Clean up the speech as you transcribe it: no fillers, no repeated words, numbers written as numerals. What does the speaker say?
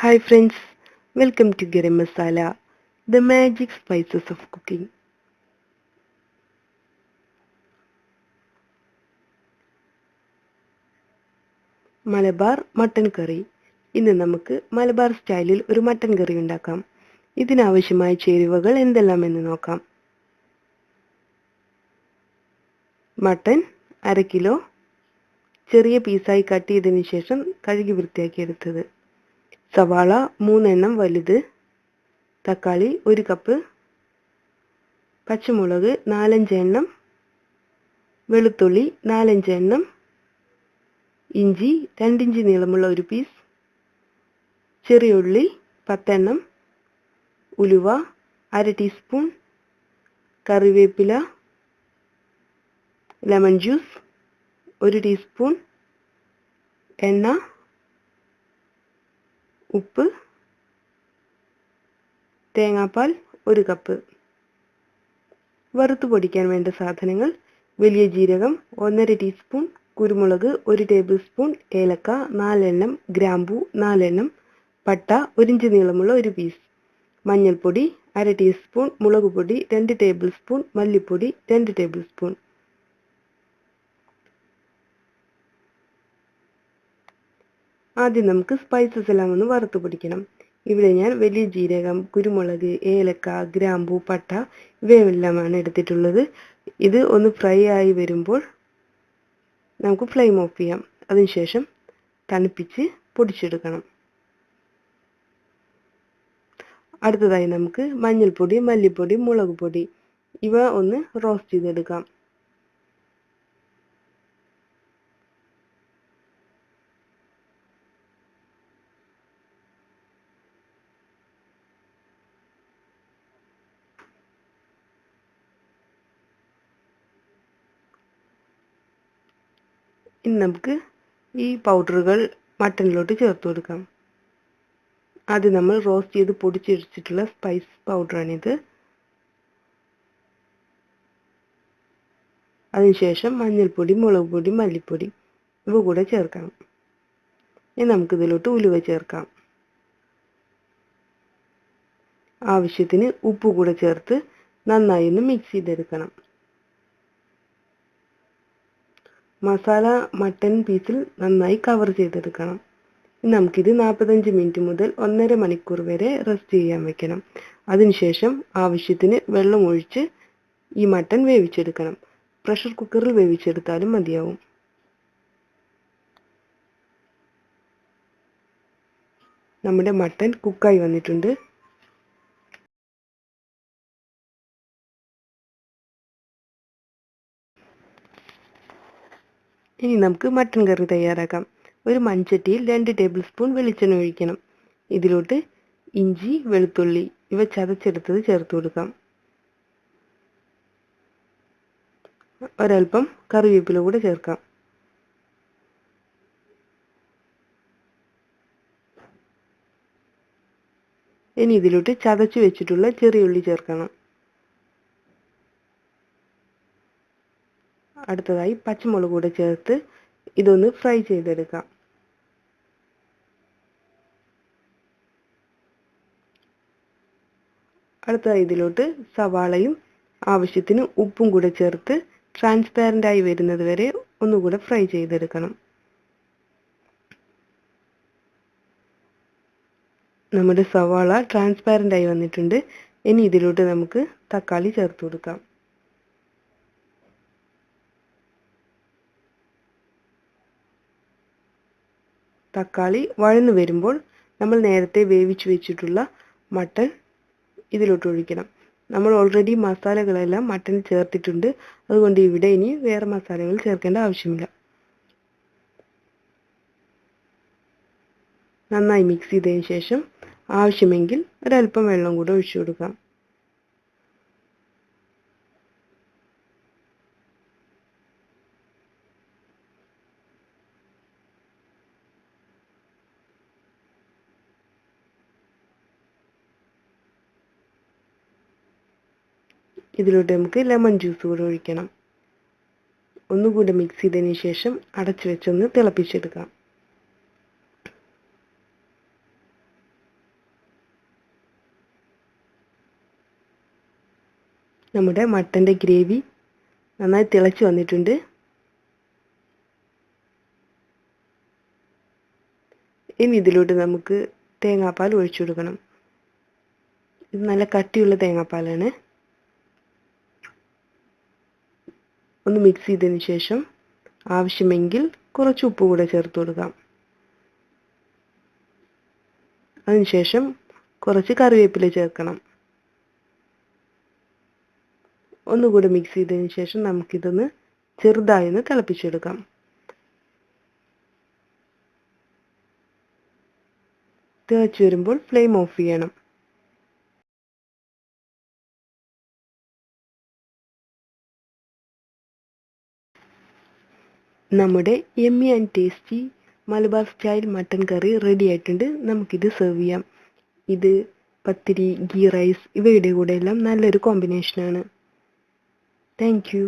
Hi friends, welcome to Garam Masala, the magic spices of cooking. Malabar mutton curry. ഇന്ന് നമുക്ക് മലബാർ സ്റ്റൈലിൽ ഒരു mutton കറി ഉണ്ടാക്കാം. ഇതിനാവശ്യമായ ചേരുവകൾ എന്തെല്ലാമെന്ന് നോക്കാം. മട്ടൻ 1/2 കിലോ ചെറിയ പീസായി കട്ട് ചെയ്തതിനു ശേഷം കഴുകി വൃത്തിയാക്കിയെടുത്തത്. സവാള 3 എണ്ണം വലുത്, തക്കാളി 1 കപ്പ്, പച്ചമുളക് 4-5 എണ്ണം, വെളുത്തുള്ളി 4-5 എണ്ണം, ഇഞ്ചി 2 ഇഞ്ച് നീളമുള്ള ഒരു പീസ്, ചെറിയ ഉള്ളി 10 എണ്ണം, ഉലുവ 1/2 ടീസ്പൂൺ, കറിവേപ്പില, ലെമൺ ജ്യൂസ് 1 ടീസ്പൂൺ, എണ്ണ, ഉപ്പ്, തേങ്ങാപ്പാൽ 1 കപ്പ്. വറുത്തു പൊടിക്കാൻ വേണ്ട സാധനങ്ങൾ: വലിയ ജീരകം 1/2 ടീസ്പൂൺ, കുരുമുളക് 1 ടേബിൾ സ്പൂൺ, ഏലക്ക 4 എണ്ണം, ഗ്രാമ്പൂ 4 എണ്ണം, പട്ട 1 ഇഞ്ച് നീളമുള്ള ഒരു പീസ്, മഞ്ഞൾപ്പൊടി 1/2 ടീസ്പൂൺ, മുളക് പൊടി 2 ടേബിൾ സ്പൂൺ, മല്ലിപ്പൊടി 2 ടേബിൾ സ്പൂൺ. ആദ്യം നമുക്ക് സ്പൈസസ് എല്ലാം ഒന്ന് വറുത്തു പൊടിക്കണം. ഇവിടെ ഞാൻ വലിയ ജീരകം, കുരുമുളക്, ഏലക്ക, ഗ്രാമ്പൂ, പട്ട ഇവയെല്ലാമാണ് എടുത്തിട്ടുള്ളത്. ഇത് ഒന്ന് ഫ്രൈ ആയി വരുമ്പോൾ നമുക്ക് ഫ്ലെയിം ഓഫ് ചെയ്യാം. അതിനുശേഷം തണുപ്പിച്ച് പൊടിച്ചെടുക്കണം. അടുത്തതായി നമുക്ക് മഞ്ഞൾപ്പൊടി, മല്ലിപ്പൊടി, മുളക് പൊടി ഇവ ഒന്ന് റോസ്റ്റ് ചെയ്തെടുക്കാം. ഇനി നമുക്ക് ഈ പൗഡറുകൾ മട്ടനിലോട്ട് ചേർത്ത് കൊടുക്കാം. ആദ്യം നമ്മൾ റോസ്റ്റ് ചെയ്ത് പൊടിച്ചെടുത്തിട്ടുള്ള സ്പൈസ് പൗഡറാണിത്. അതിനുശേഷം മഞ്ഞൾപ്പൊടി, മുളക് പൊടി, മല്ലിപ്പൊടി ഇവ കൂടെ ചേർക്കാം. ഇനി നമുക്കിതിലോട്ട് ഉലുവ ചേർക്കാം. ആവശ്യത്തിന് ഉപ്പ് കൂടെ ചേർത്ത് നന്നായി ഒന്ന് മിക്സ് ചെയ്തെടുക്കണം. മസാല മട്ടൻ പീസിൽ നന്നായി കവർ ചെയ്തെടുക്കണം. നമുക്കിത് 45 മിനിറ്റ് മുതൽ 1.5 മണിക്കൂർ വരെ റെസ്റ്റ് ചെയ്യാൻ വെക്കണം. അതിനുശേഷം ആവശ്യത്തിന് വെള്ളം ഒഴിച്ച് ഈ മട്ടൻ വേവിച്ചെടുക്കണം. പ്രഷർ കുക്കറിൽ വേവിച്ചെടുത്താലും മതിയാവും. നമ്മുടെ മട്ടൻ കുക്കായി വന്നിട്ടുണ്ട്. ഇനി നമുക്ക് മട്ടൻ കറി തയ്യാറാക്കാം. ഒരു മൺചട്ടിയിൽ 2 ടേബിൾ സ്പൂൺ വെളിച്ചെണ്ണ ഒഴിക്കണം. ഇതിലോട്ട് ഇഞ്ചി, വെളുത്തുള്ളി ഇവ ചതച്ചെടുത്തത് ചേർത്ത് കൊടുക്കാം. ഒരൽപ്പം കറിവേപ്പില കൂടെ ചേർക്കാം. ഇനി ഇതിലോട്ട് ചതച്ചു വെച്ചിട്ടുള്ള ചെറിയ ഉള്ളി ചേർക്കണം. അടുത്തതായി പച്ചമുളക് കൂടെ ചേർത്ത് ഇതൊന്ന് ഫ്രൈ ചെയ്തെടുക്കാം. അടുത്തതായി ഇതിലോട്ട് സവാളയും ആവശ്യത്തിന് ഉപ്പും കൂടെ ചേർത്ത് ട്രാൻസ്പാരൻ്റ് ആയി വരുന്നത് വരെ ഒന്നുകൂടെ ഫ്രൈ ചെയ്തെടുക്കണം. നമ്മുടെ സവാള ട്രാൻസ്പാരൻ്റ് ആയി വന്നിട്ടുണ്ട്. ഇനി ഇതിലോട്ട് നമുക്ക് തക്കാളി ചേർത്ത് കൊടുക്കാം. തക്കാളി വഴന്നു വരുമ്പോൾ നമ്മൾ നേരത്തെ വേവിച്ചു വെച്ചിട്ടുള്ള മട്ടൻ ഇതിലോട്ട് ഒഴിക്കണം. നമ്മൾ ഓൾറെഡി മസാലകളെല്ലാം മട്ടനിൽ ചേർത്തിട്ടുണ്ട്. അതുകൊണ്ട് ഇവിടെ ഇനി വേറെ മസാലകൾ ചേർക്കേണ്ട ആവശ്യമില്ല. നന്നായി മിക്സ് ചെയ്തതിന് ശേഷം ആവശ്യമെങ്കിൽ ഒരൽപ്പം വെള്ളം കൂടെ ഒഴിച്ചു കൊടുക്കാം. ഇതിലോട്ട് നമുക്ക് ലെമൺ ജ്യൂസ് കൂടെ ഒഴിക്കണം. ഒന്നുകൂടെ മിക്സ് ചെയ്തതിന് ശേഷം അടച്ചു വെച്ചൊന്ന് തിളപ്പിച്ചെടുക്കാം. നമ്മുടെ മട്ടൻ്റെ ഗ്രേവി നന്നായി തിളച്ച് വന്നിട്ടുണ്ട്. ഇനി ഇതിലോട്ട് നമുക്ക് തേങ്ങാപ്പാൽ ഒഴിച്ചു കൊടുക്കണം. ഇത് നല്ല കട്ടിയുള്ള തേങ്ങാപ്പാലാണ്. ഒന്ന് മിക്സ് ചെയ്തതിന് ശേഷം ആവശ്യമെങ്കിൽ കുറച്ച് ഉപ്പ് കൂടെ ചേർത്ത് കൊടുക്കാം. അതിനുശേഷം കുറച്ച് കറിവേപ്പില ചേർക്കണം. ഒന്നുകൂടെ മിക്സ് ചെയ്തതിന് ശേഷം നമുക്കിതൊന്ന് ചെറുതായി ഒന്ന് തിളപ്പിച്ചെടുക്കാം. തിളച്ച് വരുമ്പോൾ ഫ്ലെയിം ഓഫ് ചെയ്യണം. നമ്മുടെ yummy and tasty Malabar style mutton curry ready ആയിട്ടുണ്ട്. നമുക്കിത് സെർവ് ചെയ്യാം. ഇത് പത്തിരി, ഗീ റൈസ് ഇവയുടെ കൂടെ എല്ലാം നല്ലൊരു കോമ്പിനേഷനാണ്. Thank you.